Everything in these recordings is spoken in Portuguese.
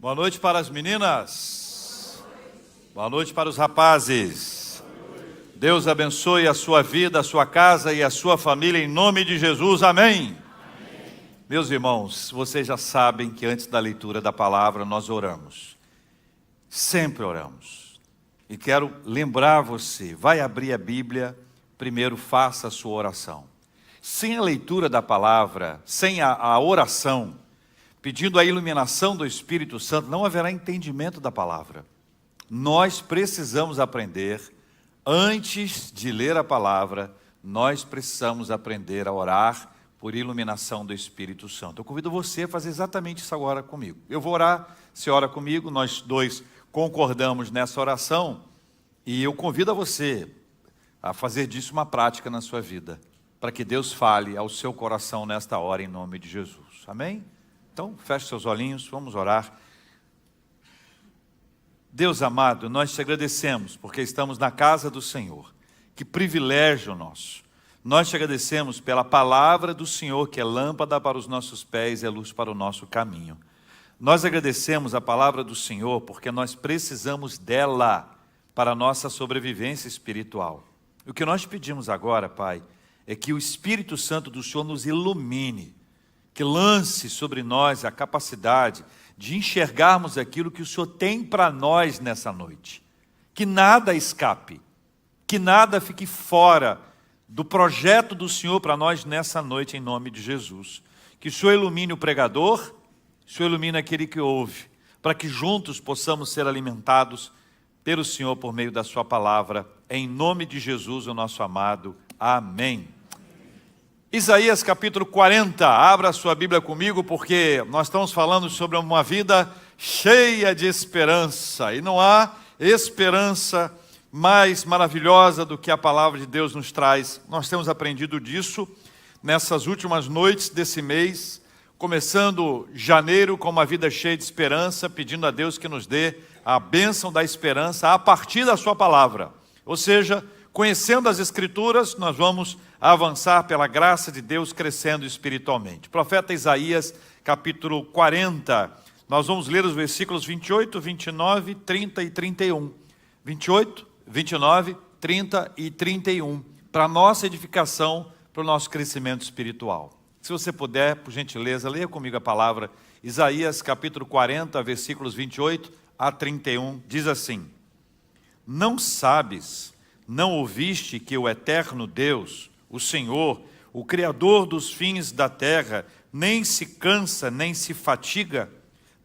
Boa noite para as meninas. Boa noite para os rapazes. Deus abençoe a sua vida, a sua casa e a sua família em nome de Jesus. Amém. Meus irmãos, vocês já sabem que antes da leitura da palavra nós oramos. Sempre oramos. E quero lembrar você, vai abrir a Bíblia, primeiro faça a sua oração. Sem a leitura da palavra, sem a oração, pedindo a iluminação do Espírito Santo, não haverá entendimento da palavra. Nós precisamos aprender, antes de ler a palavra, nós precisamos aprender a orar por iluminação do Espírito Santo. Eu convido você a fazer exatamente isso agora comigo. Eu vou orar, você ora comigo, nós dois concordamos nessa oração, e eu convido a você a fazer disso uma prática na sua vida, para que Deus fale ao seu coração nesta hora, em nome de Jesus. Amém? Então, feche seus olhinhos, vamos orar. Deus amado, nós te agradecemos, porque estamos na casa do Senhor. Que privilégio nosso. Nós te agradecemos pela palavra do Senhor, que é lâmpada para os nossos pés e é luz para o nosso caminho. Nós agradecemos a palavra do Senhor, porque nós precisamos dela para a nossa sobrevivência espiritual. O que nós pedimos agora, Pai, é que o Espírito Santo do Senhor nos ilumine, que lance sobre nós a capacidade de enxergarmos aquilo que o Senhor tem para nós nessa noite. Que nada escape, que nada fique fora do projeto do Senhor para nós nessa noite, em nome de Jesus. Que o Senhor ilumine o pregador, o Senhor ilumine aquele que ouve, para que juntos possamos ser alimentados pelo Senhor por meio da sua palavra, em nome de Jesus, o nosso amado. Amém. Isaías capítulo 40, abra a sua Bíblia comigo, porque nós estamos falando sobre uma vida cheia de esperança, e não há esperança mais maravilhosa do que a palavra de Deus nos traz. Nós temos aprendido disso nessas últimas noites desse mês, começando janeiro com uma vida cheia de esperança, pedindo a Deus que nos dê a bênção da esperança a partir da sua palavra. Ou seja, conhecendo as Escrituras, nós vamos avançar pela graça de Deus, crescendo espiritualmente. Profeta Isaías, capítulo 40, nós vamos ler os versículos 28, 29, 30 e 31. 28, 29, 30 e 31, para a nossa edificação, para o nosso crescimento espiritual. Se você puder, por gentileza, leia comigo a palavra. Isaías, capítulo 40, versículos 28 a 31, diz assim: Não sabes, não ouviste que o eterno Deus, o Senhor, o Criador dos fins da terra, nem se cansa, nem se fatiga,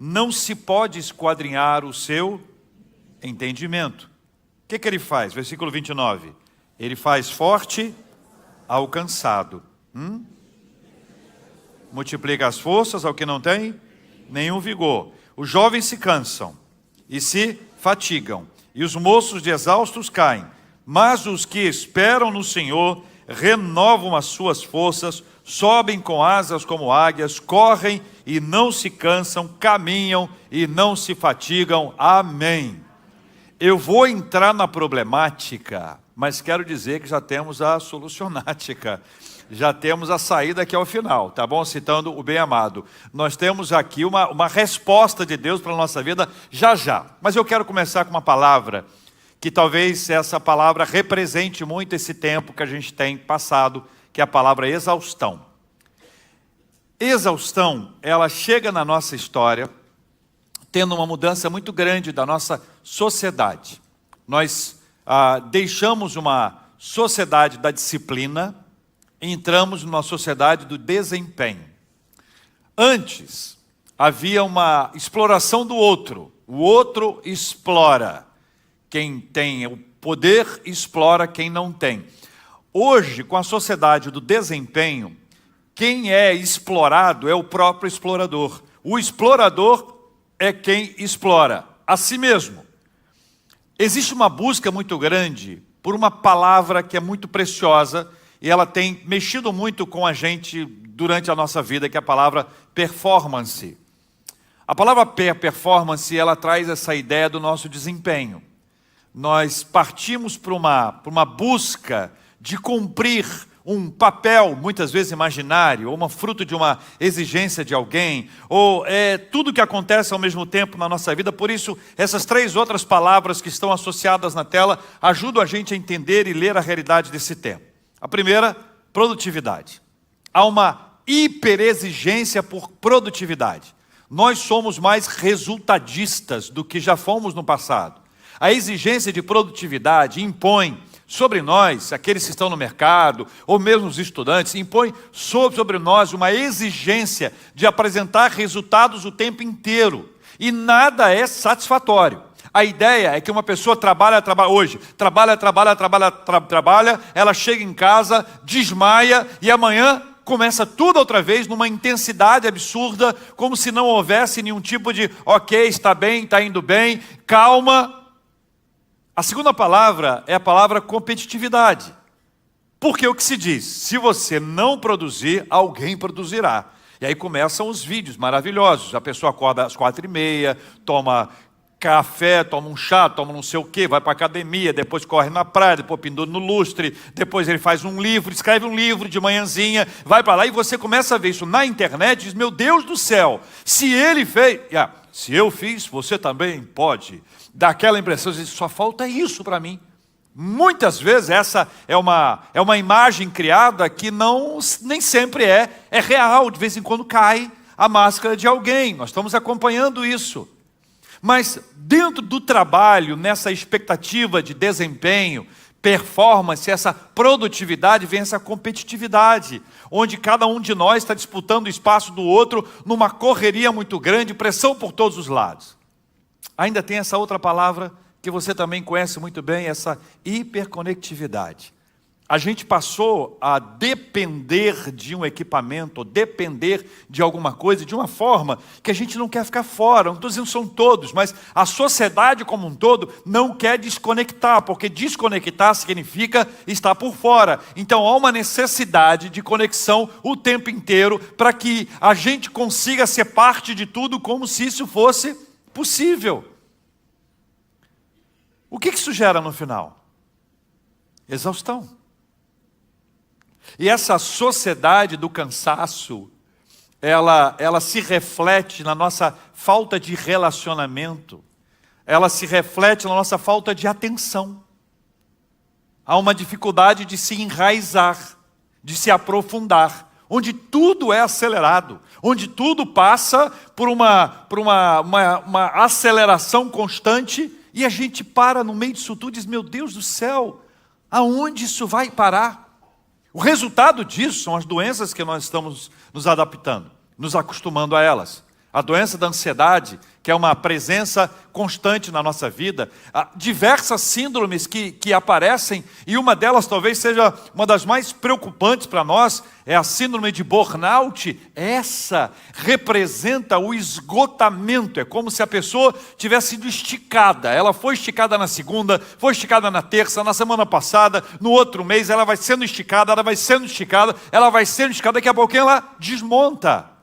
não se pode esquadrinhar o seu entendimento. O que ele faz? Versículo 29. Ele faz forte ao cansado. Multiplica as forças ao que não tem nenhum vigor. Os jovens se cansam e se fatigam, e os moços de exaustos caem. Mas os que esperam no Senhor renovam as suas forças, sobem com asas como águias, correm e não se cansam, caminham e não se fatigam. Amém. Eu vou entrar na problemática, mas quero dizer que já temos a solucionática. Já temos a saída aqui ao final, tá bom? Citando o bem-amado. Nós temos aqui uma resposta de Deus para a nossa vida já já. Mas eu quero começar com uma palavra que talvez essa palavra represente muito esse tempo que a gente tem passado, que é a palavra exaustão. Exaustão, ela chega na nossa história tendo uma mudança muito grande da nossa sociedade. Nós deixamos uma sociedade da disciplina e entramos numa sociedade do desempenho. Antes, havia uma exploração do outro. O outro explora. Quem tem o poder explora quem não tem. Hoje, com a sociedade do desempenho, quem é explorado é o próprio explorador. O explorador é quem explora a si mesmo. Existe uma busca muito grande por uma palavra que é muito preciosa e ela tem mexido muito com a gente durante a nossa vida, que é a palavra performance. A palavra performance, ela traz essa ideia do nosso desempenho. Nós partimos para uma busca de cumprir um papel, muitas vezes imaginário, ou uma fruto de uma exigência de alguém, ou tudo que acontece ao mesmo tempo na nossa vida. Por isso, essas 3 outras palavras que estão associadas na tela ajudam a gente a entender e ler a realidade desse tempo. A primeira, produtividade. Há uma hiperexigência por produtividade. Nós somos mais resultadistas do que já fomos no passado. A exigência de produtividade impõe sobre nós, aqueles que estão no mercado, ou mesmo os estudantes, impõe sobre nós uma exigência de apresentar resultados o tempo inteiro. E nada é satisfatório. A ideia é que uma pessoa trabalha hoje, trabalha, ela chega em casa, desmaia e amanhã começa tudo outra vez numa intensidade absurda, como se não houvesse nenhum tipo de ok, está bem, está indo bem, calma. A segunda palavra é a palavra competitividade. Porque o que se diz? Se você não produzir, alguém produzirá. E aí começam os vídeos maravilhosos. A pessoa acorda às 4h30, toma café, toma um chá, toma não sei o quê, vai para a academia, depois corre na praia, depois pendura no lustre, depois ele faz um livro, escreve um livro de manhãzinha, vai para lá e você começa a ver isso na internet e diz, meu Deus do céu, se ele fez, se eu fiz, você também pode. Dá aquela impressão de só falta isso para mim. Muitas vezes essa é uma imagem criada que nem sempre é real, de vez em quando cai a máscara de alguém, nós estamos acompanhando isso. Mas dentro do trabalho, nessa expectativa de desempenho, performance, essa produtividade, vem essa competitividade, onde cada um de nós está disputando o espaço do outro, numa correria muito grande, pressão por todos os lados. Ainda tem essa outra palavra que você também conhece muito bem, essa hiperconectividade. A gente passou a depender de um equipamento, depender de alguma coisa, de uma forma que a gente não quer ficar fora. Não estou dizendo que são todos, mas a sociedade como um todo não quer desconectar, porque desconectar significa estar por fora. Então há uma necessidade de conexão o tempo inteiro para que a gente consiga ser parte de tudo como se isso fosse possível. O que isso gera no final? Exaustão. E essa sociedade do cansaço, ela se reflete na nossa falta de relacionamento, ela se reflete na nossa falta de atenção. Há uma dificuldade de se enraizar, de se aprofundar, onde tudo é acelerado, onde tudo passa por uma aceleração constante, e a gente para no meio disso tudo e diz, meu Deus do céu, aonde isso vai parar? O resultado disso são as doenças que nós estamos nos adaptando, nos acostumando a elas. A doença da ansiedade, que é uma presença constante na nossa vida, diversas síndromes que aparecem, e uma delas talvez seja uma das mais preocupantes para nós, é a síndrome de burnout. Essa representa o esgotamento, é como se a pessoa tivesse sido esticada. Ela foi esticada na segunda, foi esticada na terça, na semana passada, no outro mês, ela vai sendo esticada, ela vai sendo esticada, daqui a pouquinho ela desmonta.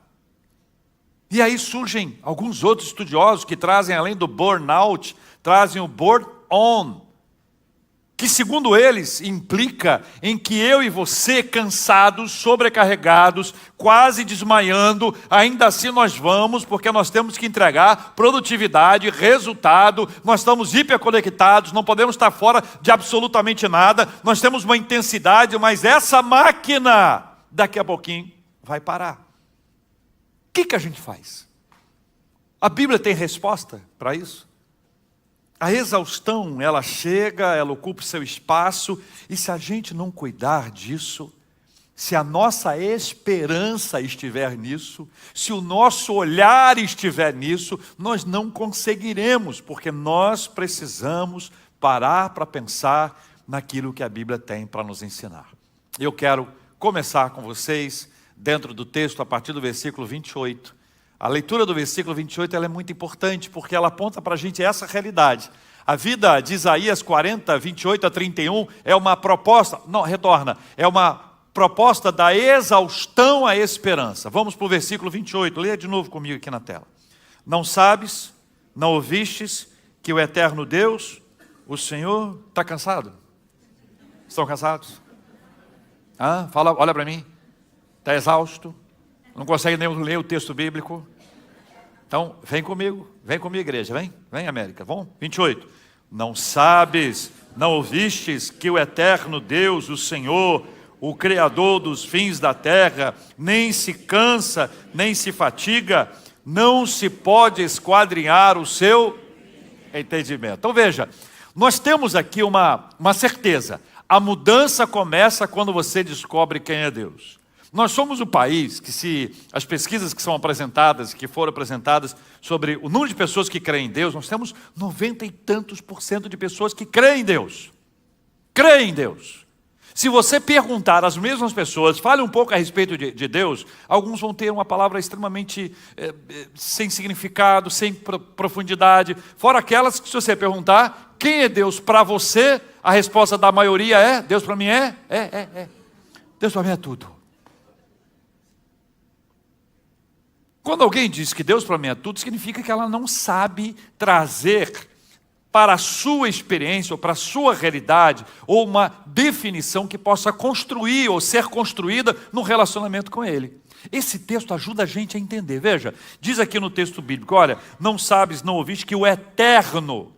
E aí surgem alguns outros estudiosos que trazem, além do burnout, trazem o burn-on, que segundo eles implica em que eu e você, cansados, sobrecarregados, quase desmaiando, ainda assim nós vamos, porque nós temos que entregar produtividade, resultado, nós estamos hiperconectados, não podemos estar fora de absolutamente nada, nós temos uma intensidade, mas essa máquina, daqui a pouquinho, vai parar. O que a gente faz? A Bíblia tem resposta para isso? A exaustão, ela chega, ela ocupa o seu espaço, e se a gente não cuidar disso, se a nossa esperança estiver nisso, se o nosso olhar estiver nisso, nós não conseguiremos, porque nós precisamos parar para pensar naquilo que a Bíblia tem para nos ensinar. Eu quero começar com vocês dentro do texto, a partir do versículo 28. A leitura do versículo 28 ela é muito importante, porque ela aponta para a gente essa realidade. A vida de Isaías 40, 28 a 31, é uma proposta, é uma proposta da exaustão à esperança. Vamos para o versículo 28, leia de novo comigo aqui na tela. Não sabes, não ouvistes, que o eterno Deus, o Senhor, está cansado? Estão cansados? Fala, olha para mim. Está exausto? Não consegue nem ler o texto bíblico? Então, vem comigo, igreja, vem América, vamos? 28. Não sabes, não ouvistes que o eterno Deus, o Senhor, o Criador dos fins da terra, nem se cansa, nem se fatiga, não se pode esquadrinhar o seu entendimento. Então veja, nós temos aqui uma certeza. A mudança começa quando você descobre quem é Deus. Nós somos o país que, se as pesquisas que são apresentadas, que foram apresentadas sobre o número de pessoas que creem em Deus, nós temos 90 e tantos % de pessoas que creem em Deus. Creem em Deus. Se você perguntar às mesmas pessoas, fale um pouco a respeito de Deus, alguns vão ter uma palavra extremamente sem significado, sem profundidade. Fora aquelas que, se você perguntar, quem é Deus para você, a resposta da maioria é, Deus para mim é. Deus para mim é tudo. Quando alguém diz que Deus para mim é tudo, significa que ela não sabe trazer para a sua experiência ou para a sua realidade, ou uma definição que possa construir ou ser construída no relacionamento com Ele. Esse texto ajuda a gente a entender. Veja, diz aqui no texto bíblico, olha, não sabes, não ouviste que o eterno,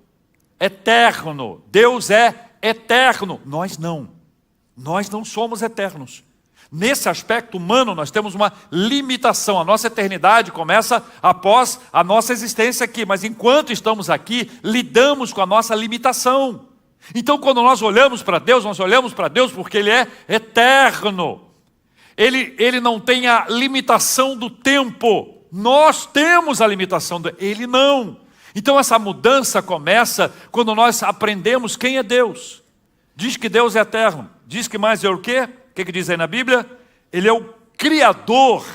Deus é eterno. Nós não somos eternos. Nesse aspecto humano, nós temos uma limitação. A nossa eternidade começa após a nossa existência aqui. Mas enquanto estamos aqui, lidamos com a nossa limitação. Então, quando nós olhamos para Deus, nós olhamos para Deus porque Ele é eterno. Ele não tem a limitação do tempo. Nós temos a limitação Ele não. Então, essa mudança começa quando nós aprendemos quem é Deus. Diz que Deus é eterno. Diz que mais é o quê? O que diz aí na Bíblia? Ele é o Criador.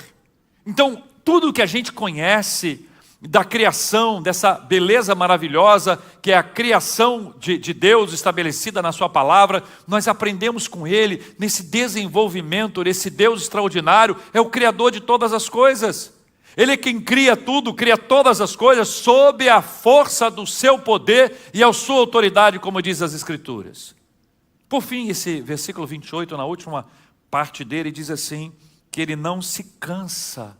Então, tudo que a gente conhece da criação, dessa beleza maravilhosa, que é a criação de Deus estabelecida na sua palavra, nós aprendemos com Ele, nesse desenvolvimento, nesse Deus extraordinário, é o Criador de todas as coisas. Ele é quem cria tudo, cria todas as coisas, sob a força do seu poder e a sua autoridade, como diz as Escrituras. Por fim, esse versículo 28, na última parte dele, diz assim, que Ele não se cansa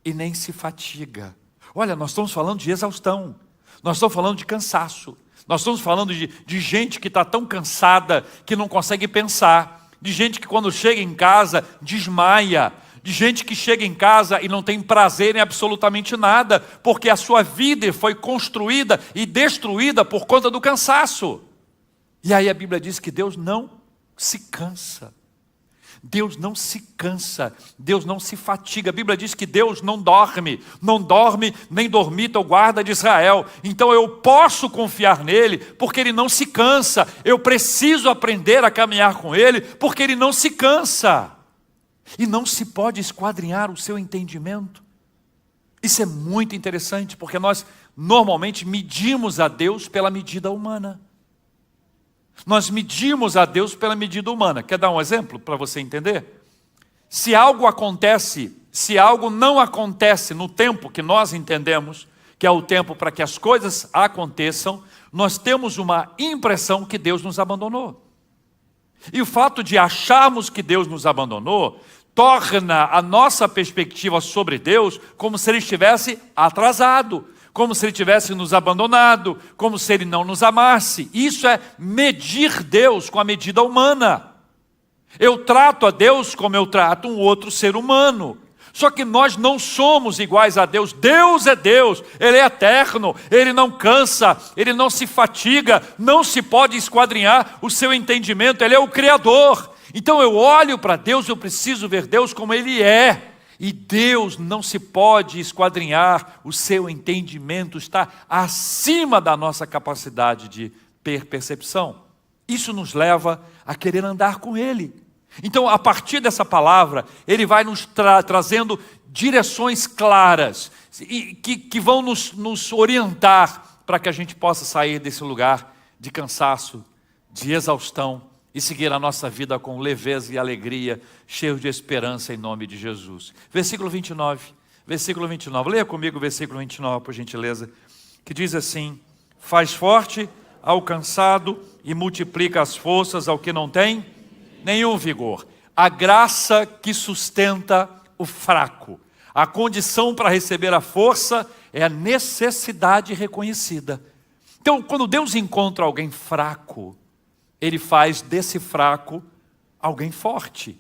e nem se fatiga. Olha, nós estamos falando de exaustão, nós estamos falando de cansaço, nós estamos falando de gente que está tão cansada que não consegue pensar, de gente que quando chega em casa desmaia, de gente que chega em casa e não tem prazer em absolutamente nada, porque a sua vida foi construída e destruída por conta do cansaço. E aí a Bíblia diz que Deus não se cansa. Deus não se cansa, Deus não se fatiga. A Bíblia diz que Deus não dorme nem dormita o guarda de Israel. Então eu posso confiar nele, porque ele não se cansa. Eu preciso aprender a caminhar com ele, porque ele não se cansa. E não se pode esquadrinhar o seu entendimento. Isso é muito interessante, porque nós normalmente medimos a Deus pela medida humana. Nós medimos a Deus pela medida humana. Quer dar um exemplo para você entender? Se algo acontece, se algo não acontece no tempo que nós entendemos, que é o tempo para que as coisas aconteçam, nós temos uma impressão que Deus nos abandonou. E o fato de acharmos que Deus nos abandonou, torna a nossa perspectiva sobre Deus como se Ele estivesse atrasado, como se Ele tivesse nos abandonado, como se Ele não nos amasse. Isso é medir Deus com a medida humana. Eu trato a Deus como eu trato um outro ser humano. Só que nós não somos iguais a Deus. Deus é Deus, Ele é eterno, Ele não cansa, Ele não se fatiga, não se pode esquadrinhar o seu entendimento, Ele é o Criador. Então eu olho para Deus, eu preciso ver Deus como Ele é. E Deus não se pode esquadrinhar, o seu entendimento está acima da nossa capacidade de percepção. Isso nos leva a querer andar com Ele. Então, a partir dessa palavra, Ele vai nos trazendo direções claras, que vão nos orientar para que a gente possa sair desse lugar de cansaço, de exaustão, e seguir a nossa vida com leveza e alegria, cheio de esperança em nome de Jesus. Versículo 29, leia comigo o versículo 29, por gentileza, que diz assim: faz forte ao cansado e multiplica as forças ao que não tem nenhum vigor. a graça que sustenta o fraco. A condição para receber a força é a necessidade reconhecida. Então, quando Deus encontra alguém fraco, Ele faz desse fraco alguém forte.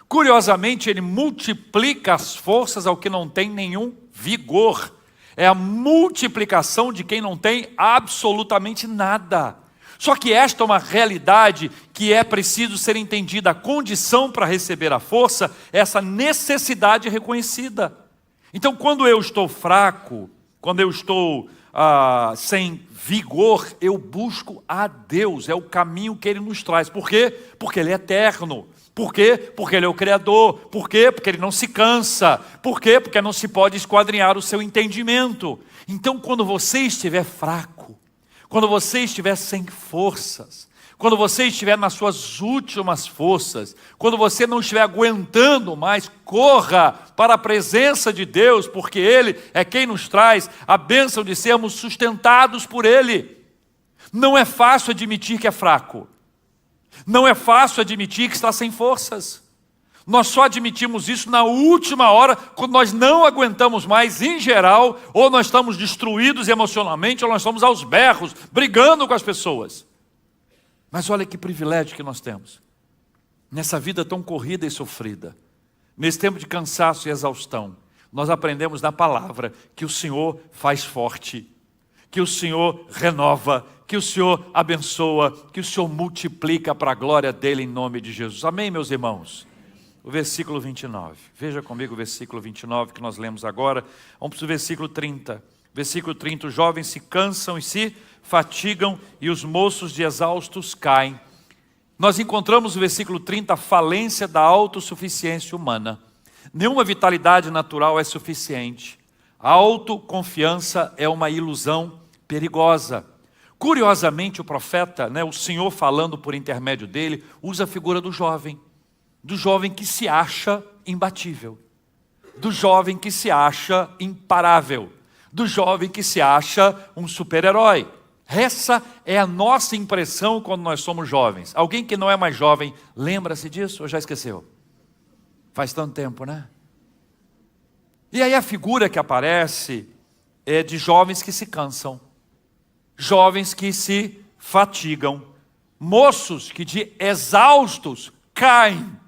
Curiosamente, Ele multiplica as forças ao que não tem nenhum vigor. É a multiplicação de quem não tem absolutamente nada. Só que esta é uma realidade que é preciso ser entendida. A condição para receber a força é essa necessidade reconhecida. Então, quando eu estou fraco, quando eu estou sem vigor, eu busco a Deus. É o caminho que Ele nos traz. Por quê? Porque Ele é eterno. Por quê? Porque Ele é o Criador. Por quê? Porque Ele não se cansa. Por quê? Porque não se pode esquadrinhar o seu entendimento. Então, quando você estiver fraco, quando você estiver sem forças, quando você estiver nas suas últimas forças, quando você não estiver aguentando mais, corra para a presença de Deus, porque Ele é quem nos traz a bênção de sermos sustentados por Ele. Não é fácil admitir que é fraco. Não é fácil admitir que está sem forças. Nós só admitimos isso na última hora, quando nós não aguentamos mais, em geral, ou nós estamos destruídos emocionalmente, ou nós estamos aos berros, brigando com as pessoas. Mas olha que privilégio que nós temos. Nessa vida tão corrida e sofrida, nesse tempo de cansaço e exaustão, nós aprendemos na palavra que o Senhor faz forte, que o Senhor renova, que o Senhor abençoa, que o Senhor multiplica para a glória dEle em nome de Jesus. Amém, meus irmãos? O versículo 29. Veja comigo o versículo 29 que nós lemos agora. Vamos para o versículo 30. Versículo 30. Os jovens se cansam e se fatigam e os moços de exaustos caem. Nós encontramos no versículo 30 a falência da autossuficiência humana. Nenhuma vitalidade natural é suficiente. A autoconfiança é uma ilusão perigosa. Curiosamente, o profeta, o Senhor falando por intermédio dele, usa a figura do jovem que se acha imbatível, do jovem que se acha imparável, do jovem que se acha um super-herói. Essa é a nossa impressão quando nós somos jovens. Alguém que não é mais jovem, lembra-se disso ou já esqueceu? Faz tanto tempo, né? E aí a figura que aparece é de jovens que se cansam, jovens que se fatigam, moços que de exaustos caem.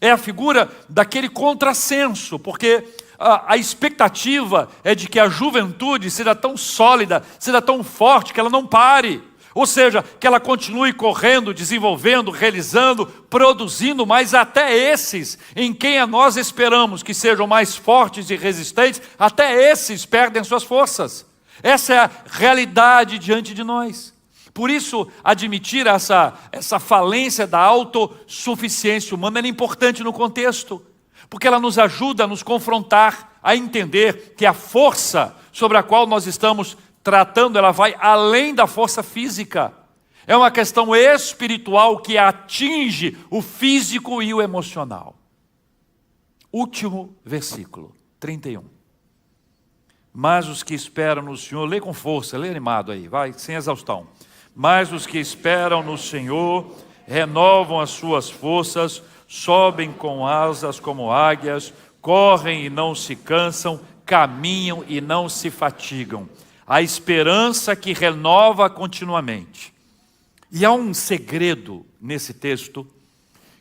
É a figura daquele contrassenso, porque a expectativa é de que a juventude seja tão sólida, seja tão forte, que ela não pare. Ou seja, que ela continue correndo, desenvolvendo, realizando, produzindo, mas até esses, em quem nós esperamos que sejam mais fortes e resistentes, até esses perdem suas forças. Essa é a realidade diante de nós. Por isso, admitir essa falência da autossuficiência humana é importante no contexto, porque ela nos ajuda a nos confrontar, a entender que a força sobre a qual nós estamos tratando, ela vai além da força física. É uma questão espiritual que atinge o físico e o emocional. Último versículo, 31. Mas os que esperam no Senhor, lê com força, lê animado aí, vai, sem exaustão. Mas os que esperam no Senhor renovam as suas forças, sobem com asas como águias, correm e não se cansam, caminham e não se fatigam. A esperança que renova continuamente. E há um segredo nesse texto,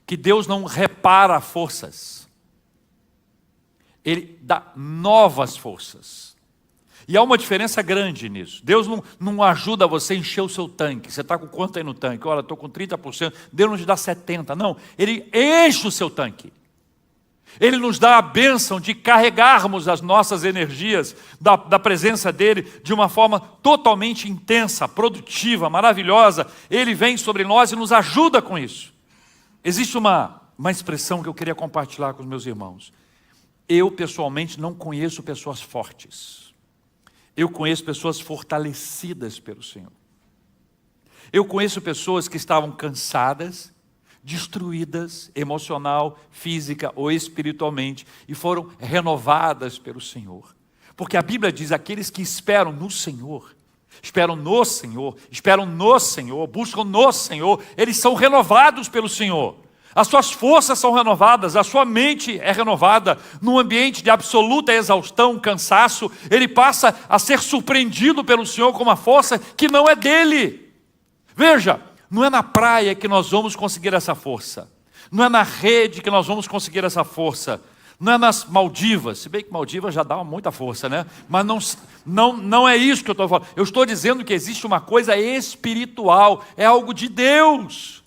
que Deus não repara forças. Ele dá novas forças. E há uma diferença grande nisso. Deus não ajuda você a encher o seu tanque. Você está com quanto aí no tanque? Olha, estou com 30%. Deus não te dá 70%. Não, Ele enche o seu tanque. Ele nos dá a bênção de carregarmos as nossas energias da presença dEle de uma forma totalmente intensa, produtiva, maravilhosa. Ele vem sobre nós e nos ajuda com isso. Existe uma expressão que eu queria compartilhar com os meus irmãos. Eu, pessoalmente, não conheço pessoas fortes. Eu conheço pessoas fortalecidas pelo Senhor. Eu conheço pessoas que estavam cansadas, destruídas, emocional, física ou espiritualmente, e foram renovadas pelo Senhor. Porque a Bíblia diz, aqueles que esperam no Senhor, buscam no Senhor, eles são renovados pelo Senhor. as suas forças são renovadas, a sua mente é renovada. Num ambiente de absoluta exaustão, cansaço, ele passa a ser surpreendido pelo Senhor com uma força que não é dele. Veja, não é na praia que nós vamos conseguir essa força, não é na rede que nós vamos conseguir essa força, não é nas Maldivas, se bem que Maldivas já dá muita força, né? Mas não é isso que eu estou falando. Eu estou dizendo que existe uma coisa espiritual, é algo de Deus,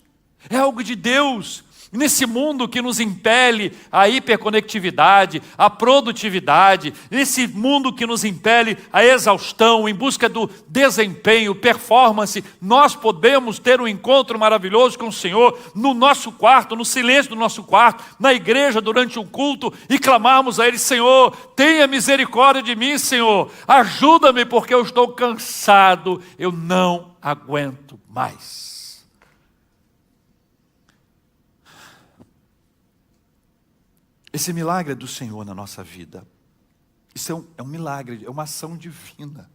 é algo de Deus. Nesse mundo que nos impele à hiperconectividade, à produtividade, nesse mundo que nos impele à exaustão, em busca do desempenho, performance, nós podemos ter um encontro maravilhoso com o Senhor no nosso quarto, no silêncio do nosso quarto, na igreja durante um culto e clamarmos a Ele: Senhor, tenha misericórdia de mim, Senhor, ajuda-me porque eu estou cansado, eu não aguento mais. Esse milagre é do Senhor na nossa vida. Isso é um milagre, é uma ação divina.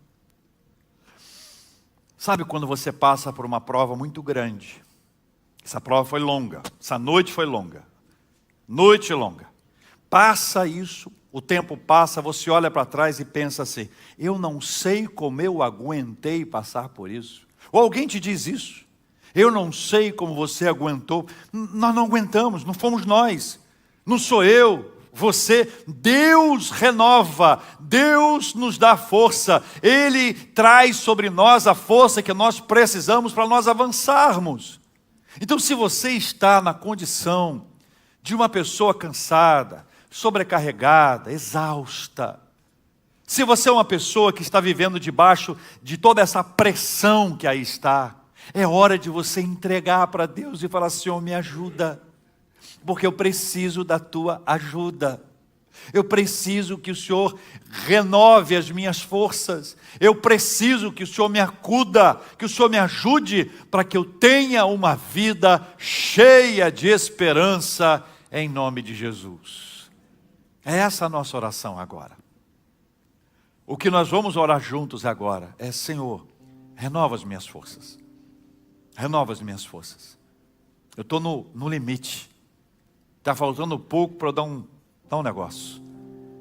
Sabe quando você passa por uma prova muito grande? Essa prova foi longa, essa noite foi longa. Noite longa. Passa isso, o tempo passa, você olha para trás e pensa assim: eu não sei como eu aguentei passar por isso. Ou alguém te diz isso: eu não sei como você aguentou. Nós não aguentamos, não fomos nós. Não sou eu, você. Deus renova, Deus nos dá força, Ele traz sobre nós a força que nós precisamos para nós avançarmos. Então, se você está na condição de uma pessoa cansada, sobrecarregada, exausta, se você é uma pessoa que está vivendo debaixo de toda essa pressão que aí está, é hora de você entregar para Deus e falar: Senhor, me ajuda. Porque eu preciso da tua ajuda. Eu preciso que o Senhor renove as minhas forças. Eu preciso que o Senhor me acuda, que o Senhor me ajude para que eu tenha uma vida cheia de esperança em nome de Jesus. É essa a nossa oração agora. O que nós vamos orar juntos agora é: Senhor, renova as minhas forças. Renova as minhas forças. Eu estou no limite. Está faltando pouco para eu dar um negócio.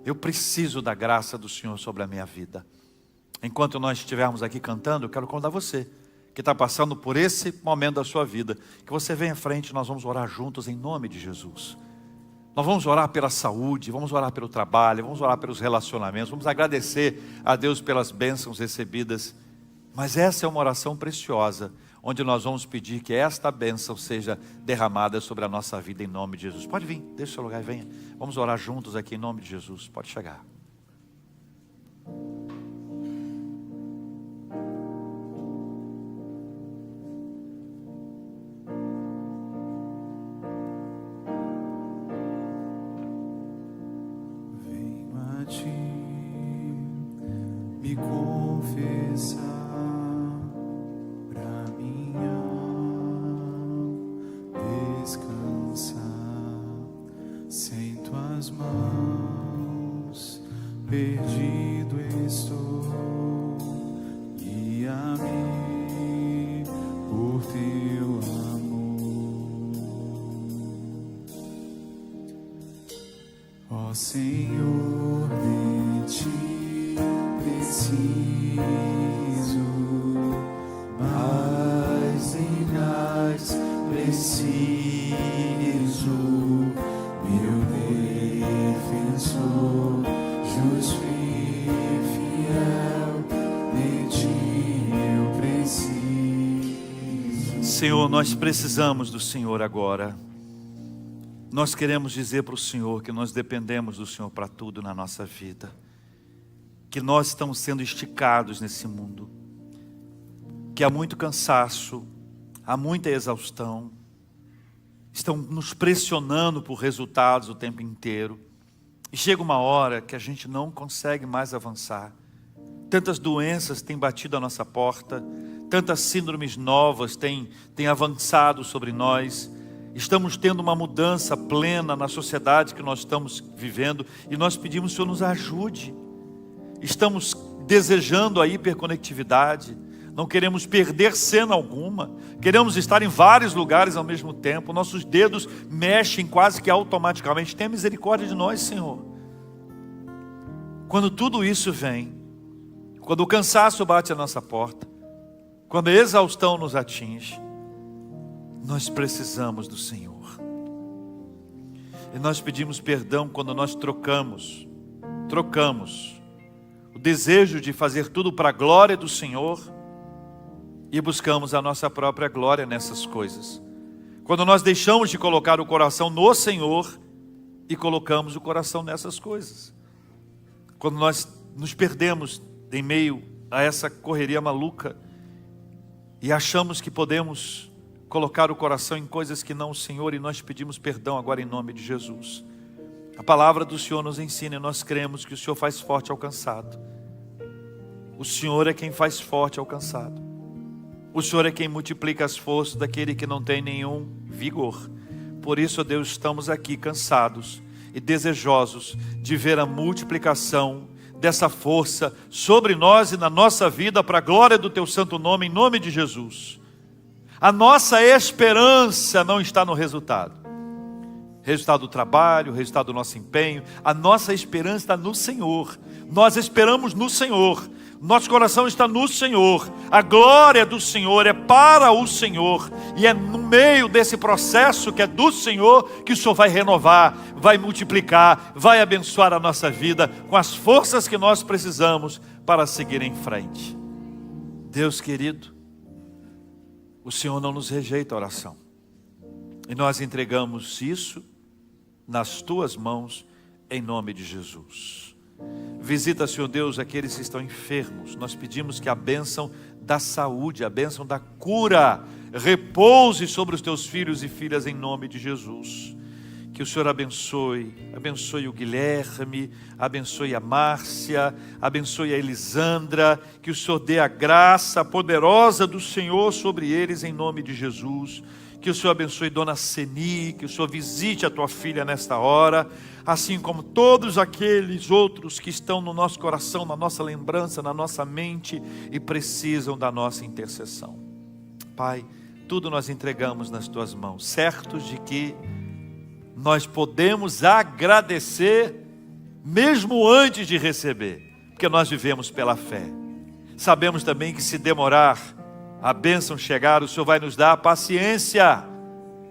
Eu preciso da graça do Senhor sobre a minha vida. Enquanto nós estivermos aqui cantando, eu quero convidar você, que está passando por esse momento da sua vida, que você venha à frente, nós vamos orar juntos em nome de Jesus. Nós vamos orar pela saúde, vamos orar pelo trabalho, vamos orar pelos relacionamentos, vamos agradecer a Deus pelas bênçãos recebidas. Mas essa é uma oração preciosa, onde nós vamos pedir que esta bênção seja derramada sobre a nossa vida em nome de Jesus. Pode vir, deixa o seu lugar e venha. Vamos orar juntos aqui em nome de Jesus. Pode chegar. Venho a ti me confessar. Sem tuas mãos, perdido estou, guia-me por teu amor. Ó Senhor, de ti preciso, mais e mais preciso. Meu defensor, justo e fiel, de ti eu preciso. Senhor, nós precisamos do Senhor agora. Nós queremos dizer para o Senhor que nós dependemos do Senhor para tudo na nossa vida. Que nós estamos sendo esticados nesse mundo. Que há muito cansaço, há muita exaustão. Estão nos pressionando por resultados o tempo inteiro. E chega uma hora que a gente não consegue mais avançar. Tantas doenças têm batido a nossa porta, tantas síndromes novas têm avançado sobre nós. Estamos tendo uma mudança plena na sociedade que nós estamos vivendo e nós pedimos que o Senhor nos ajude. Estamos desejando a hiperconectividade, não queremos perder cena alguma, queremos estar em vários lugares ao mesmo tempo, nossos dedos mexem quase que automaticamente. Tenha misericórdia de nós, Senhor. Quando tudo isso vem, quando o cansaço bate à nossa porta, quando a exaustão nos atinge, nós precisamos do Senhor. E nós pedimos perdão quando nós trocamos o desejo de fazer tudo para a glória do Senhor e buscamos a nossa própria glória nessas coisas. Quando nós deixamos de colocar o coração no Senhor e colocamos o coração nessas coisas. Quando nós nos perdemos em meio a essa correria maluca e achamos que podemos colocar o coração em coisas que não o Senhor, e nós pedimos perdão agora em nome de Jesus. A palavra do Senhor nos ensina e nós cremos que o Senhor faz forte ao cansado. O Senhor é quem faz forte ao cansado. O Senhor é quem multiplica as forças daquele que não tem nenhum vigor. Por isso, ó Deus, estamos aqui cansados e desejosos de ver a multiplicação dessa força sobre nós e na nossa vida para a glória do Teu santo nome, em nome de Jesus. A nossa esperança não está no resultado do trabalho, resultado do nosso empenho. A nossa esperança está no Senhor. Nós esperamos no Senhor. Nosso coração está no Senhor. A glória do Senhor é para o Senhor. E é no meio desse processo que é do Senhor que o Senhor vai renovar, vai multiplicar, vai abençoar a nossa vida com as forças que nós precisamos para seguir em frente. Deus querido, o Senhor não nos rejeita a oração. E nós entregamos isso nas Tuas mãos, em nome de Jesus. Visita, Senhor Deus, aqueles que estão enfermos. Nós pedimos que a bênção da saúde, a bênção da cura, repouse sobre os Teus filhos e filhas em nome de Jesus. Que o Senhor abençoe o Guilherme, abençoe a Márcia, abençoe a Elisandra, que o Senhor dê a graça poderosa do Senhor sobre eles em nome de Jesus. Que o Senhor abençoe Dona Seni, que o Senhor visite a Tua filha nesta hora, assim como todos aqueles outros que estão no nosso coração, na nossa lembrança, na nossa mente e precisam da nossa intercessão. Pai, tudo nós entregamos nas Tuas mãos, certos de que nós podemos agradecer mesmo antes de receber, porque nós vivemos pela fé. Sabemos também que se demorar a bênção chegar, o Senhor vai nos dar a paciência.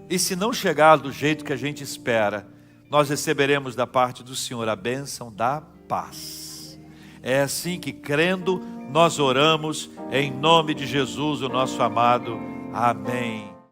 E se não chegar do jeito que a gente espera, nós receberemos da parte do Senhor a bênção da paz. É assim que, crendo, nós oramos em nome de Jesus, o nosso amado. Amém.